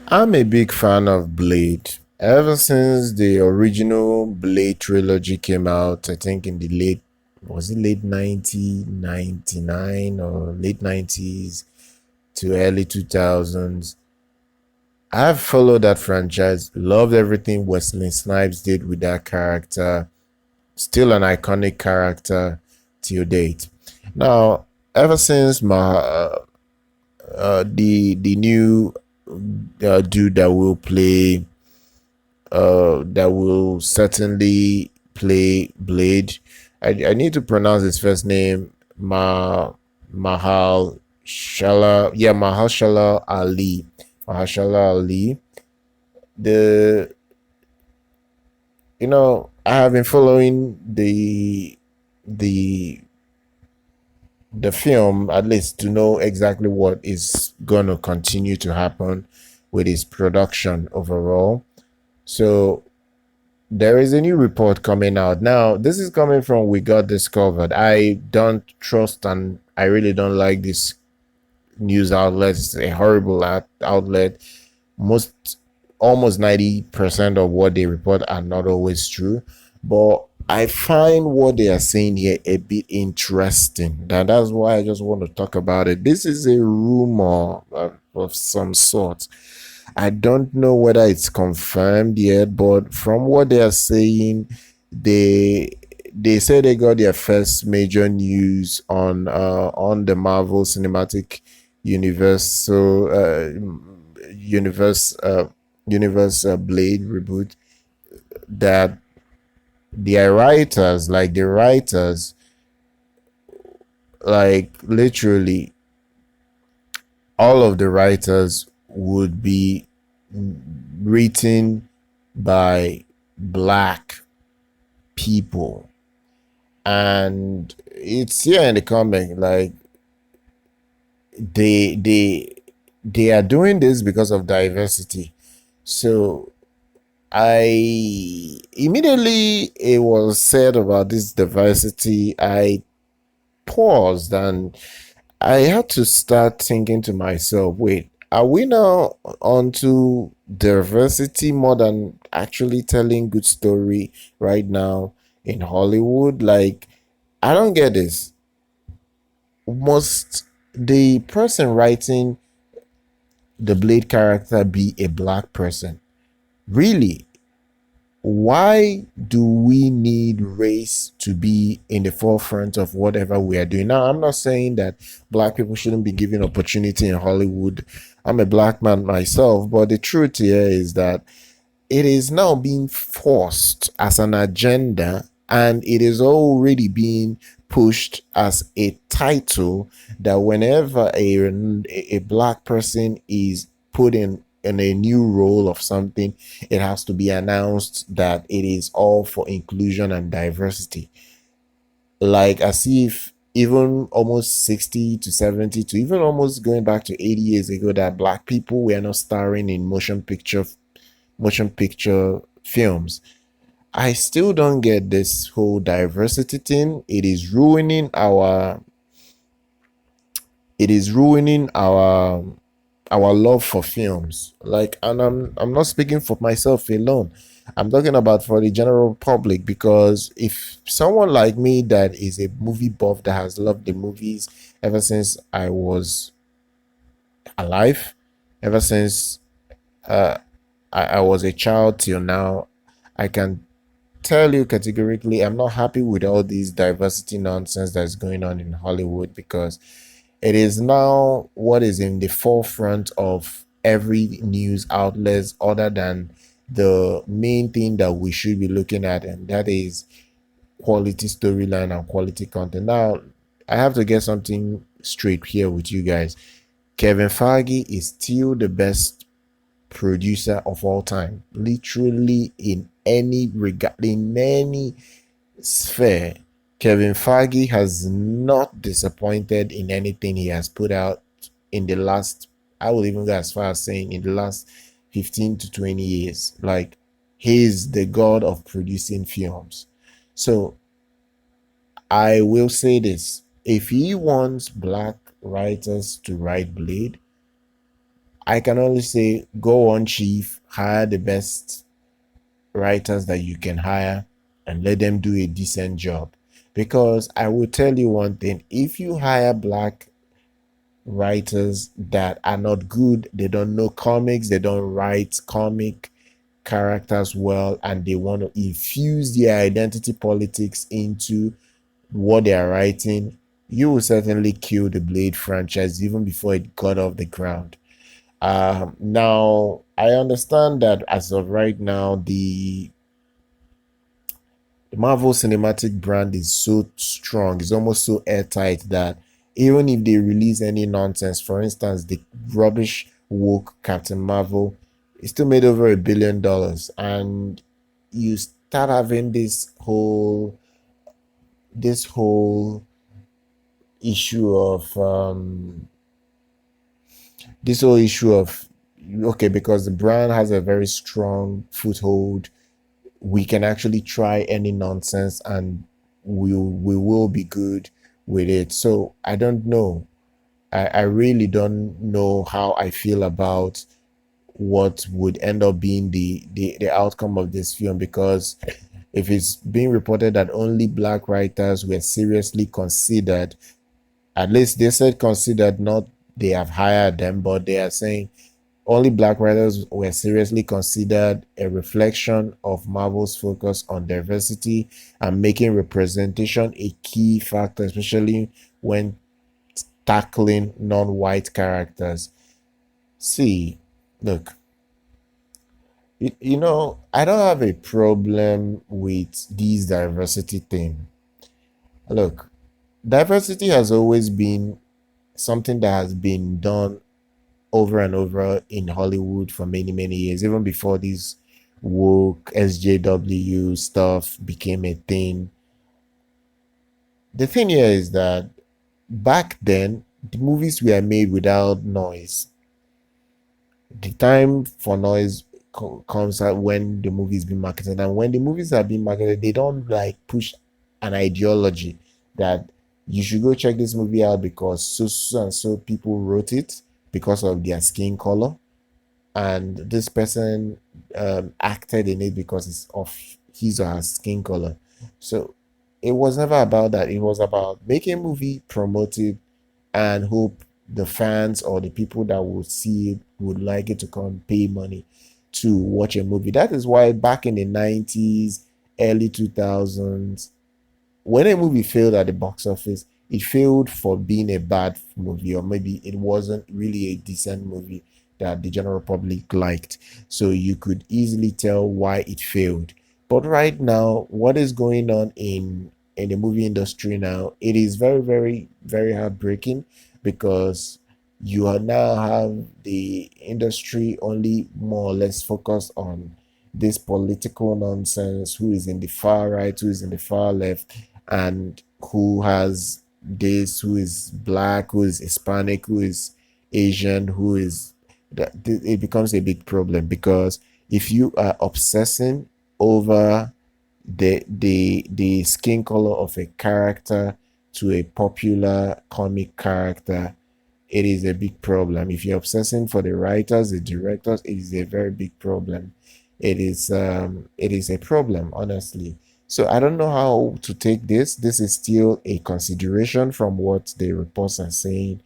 I'm a big fan of Blade. Ever since the original Blade trilogy came out, I think in the was it late 1999 or late 90s to early 2000s, I've followed that franchise, loved everything Wesley Snipes did with that character, still an iconic character till date. Now, ever since the new dude that will certainly play Blade. I need to pronounce his first name, Mahal Shala. Yeah, Mahershala Ali. Mahershala Ali. The I have been following the the film at least to know exactly what is going to continue to happen with his production overall. So there is a new report coming out. Now, this is coming from We Got Discovered. I don't trust and I really don't like this news outlet. It's a horrible outlet. Most Almost 90% of what they report are not always true. But I find what they are saying here a bit interesting. That's why I just want to talk about it. This is a rumor of some sort. I don't know whether it's confirmed yet, but from what they are saying, they they say they got their first major news on the Marvel Cinematic Universe, universe Blade reboot, that the writers, like literally all of the writers would be written by black people, and it's here in the comic. Like they they they are doing this because of diversity. So I immediately it was said about this diversity, I paused and I had to start thinking to myself, wait, are we now onto diversity more than actually telling good story right now in Hollywood? Like, I don't get this. Must the person writing the Blade character be a black person? Really? Why do we need race to be in the forefront of whatever we are doing? Now, I'm not saying that black people shouldn't be given opportunity in Hollywood. I'm a black man myself, but the truth here is that it is now being forced as an agenda, and it is already being pushed as a title that whenever a black person is put in a new role of something, it has to be announced that it is all for inclusion and diversity. Like as if even almost 60 to 70 to even almost going back to 80 years ago, that black people were not starring in motion picture films. I still don't get this whole diversity thing. It is ruining our love for films. Like, and I'm not speaking for myself alone. I'm talking about for the general public, because if someone like me that is a movie buff that has loved the movies ever since I was alive, ever since uh, I was a child till now, I can tell you categorically I'm not happy with all these diversity nonsense that's going on in Hollywood, because it is now what is in the forefront of every news outlet other than the main thing that we should be looking at, and that is quality storyline and quality content. Now, I have to get something straight here with you guys. Kevin Feige is still the best producer of all time, literally in any regard, in any sphere. Kevin Feige has not disappointed in anything he has put out in the last, I will even go as far as saying in the last 15 to 20 years. Like, he is the god of producing films. So I will say this: if he wants black writers to write Blade, I can only say go on, chief, hire the best writers that you can hire and let them do a decent job. Because I will tell you one thing, if you hire black writers that are not good, they don't know comics, they don't write comic characters well, and they want to infuse their identity politics into what they are writing, you will certainly kill the Blade franchise even before it got off the ground. Now, I understand that as of right now, the Marvel Cinematic brand is so strong, it's almost so airtight that even if they release any nonsense, for instance, the rubbish woke Captain Marvel, it still made over $1 billion. And you start having this whole issue of this whole issue of okay, because the brand has a very strong foothold, we can actually try any nonsense and we will be good with it. So I don't know. I really don't know how I feel about what would end up being the outcome of this film, because if it's being reported that only black writers were seriously considered, at least they said considered, not they have hired them, but they are saying only black writers were seriously considered, a reflection of Marvel's focus on diversity and making representation a key factor, especially when tackling non-white characters. See, look, I don't have a problem with these diversity thing. Look, diversity has always been something that has been done over and over in Hollywood for many, many years, even before this woke SJW stuff became a thing. The thing here is that back then, the movies were made without noise. The time for noise comes out when the movie is being marketed, and when the movies are being marketed, they don't like push an ideology that you should go check this movie out because so and so people wrote it because of their skin color, and this person acted in it because it's of his or her skin color. So it was never about that. It was about making a movie, promote it, and hope the fans or the people that would see it would like it to come pay money to watch a movie. That is why back in the 90s, early 2000s, when a movie failed at the box office, it failed for being a bad movie, or maybe it wasn't really a decent movie that the general public liked. So you could easily tell why it failed. But right now, what is going on in the movie industry now, it is very, very, very heartbreaking, because you are now have the industry only more or less focused on this political nonsense, who is in the far right, who is in the far left, and who has this, who is black, who is Hispanic, who is Asian, who is that. It becomes a big problem, because if you are obsessing over the skin color of a character to a popular comic character, it is a big problem. If you're obsessing for the writers, the directors, it is a very big problem. It is a problem, honestly. So I don't know how to take this. This is still a consideration from what the reports are saying.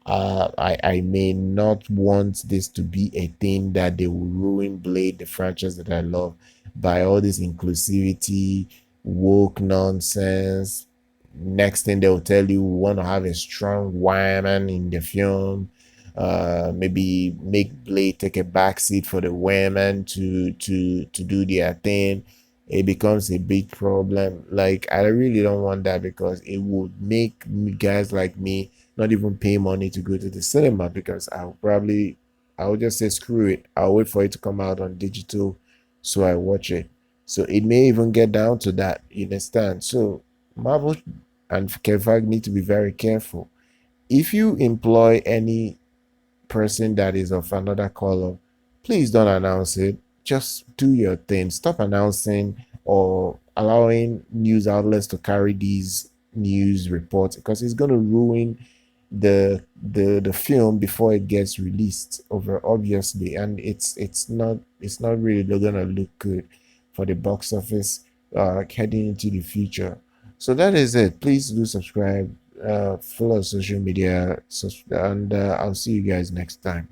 I may not want this to be a thing that they will ruin Blade, the franchise that I love, by all this inclusivity, woke nonsense. Next thing they'll tell you, we want to have a strong woman in the film. Maybe make Blade take a backseat for the women to do their thing. It becomes a big problem. Like, I really don't want that, because it would make guys like me not even pay money to go to the cinema, because I'll just say screw it. I'll wait for it to come out on digital so I watch it. So it may even get down to that, you understand? So Marvel and Kevag need to be very careful. If you employ any person that is of another color, please don't announce it. Just do your thing. Stop announcing or allowing news outlets to carry these news reports, because it's going to ruin the film before it gets released over, obviously, and it's not really gonna look good for the box office heading into the future. So that is it. Please do subscribe, follow social media, and I'll see you guys next time.